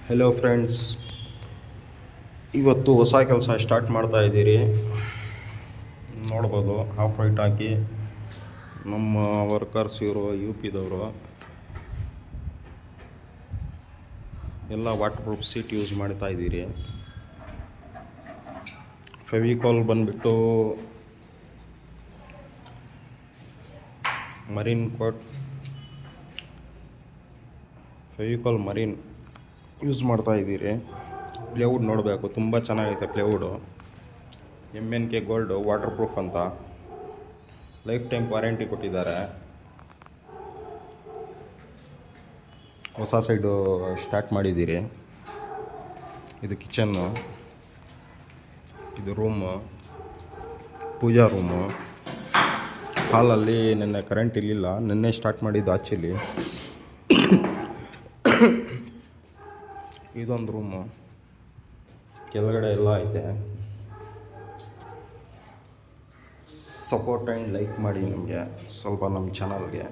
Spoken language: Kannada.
ಹೆಲೋ ಫ್ರೆಂಡ್ಸ್, ಇವತ್ತು ಹೊಸ ಕೆಲಸ ಸ್ಟಾರ್ಟ್ ಮಾಡ್ತಾ ಇದ್ದೀರಿ. ನೋಡ್ಬೋದು ಹಾಫ್ ವೈಟ್ ಹಾಕಿ ನಮ್ಮ ವರ್ಕರ್ಸ್ ಇವರು UP-ದವರು ಎಲ್ಲ ವಾಟರ್ ಪ್ರೂಫ್ ಸೀಟ್ ಯೂಸ್ ಮಾಡ್ತಾ ಇದ್ದೀರಿ. ಫೆವಿಕಾಲ್ ಬಂದುಬಿಟ್ಟು marine coat, Fevicol marine use ಮಾಡ್ತಾ ಇದ್ದೀರಿ. ಪ್ಲೇವುಡ್ ನೋಡಬೇಕು, ತುಂಬ ಚೆನ್ನಾಗೈತೆ plywood. MNK gold waterproof ಅಂತ ಲೈಫ್ ಟೈಮ್ ವಾರಂಟಿ ಕೊಟ್ಟಿದ್ದಾರೆ. ಹೊಸ ಸೈಡು ಸ್ಟಾರ್ಟ್ ಮಾಡಿದ್ದೀರಿ. ಇದು ಕಿಚನ್ನು, ಇದು ರೂಮು, ಪೂಜಾ ರೂಮು. ಹಾಲಲ್ಲಿ ನಿನ್ನೆ ಕರೆಂಟ್ ಇರಲಿಲ್ಲ, ನಿನ್ನೆ ಸ್ಟಾರ್ಟ್ ಮಾಡಿದ್ದು ಆ್ಯಕ್ಚುಲಿ. ಇದೊಂದು ರೂಮು, ಕೆಳಗಡೆ ಎಲ್ಲ ಐತೆ. ಸಪೋರ್ಟ್ ಆ್ಯಂಡ್ ಲೈಕ್ ಮಾಡಿ ನಮಗೆ ಸ್ವಲ್ಪ ನಮ್ಮ ಚಾನಲ್ಗೆ.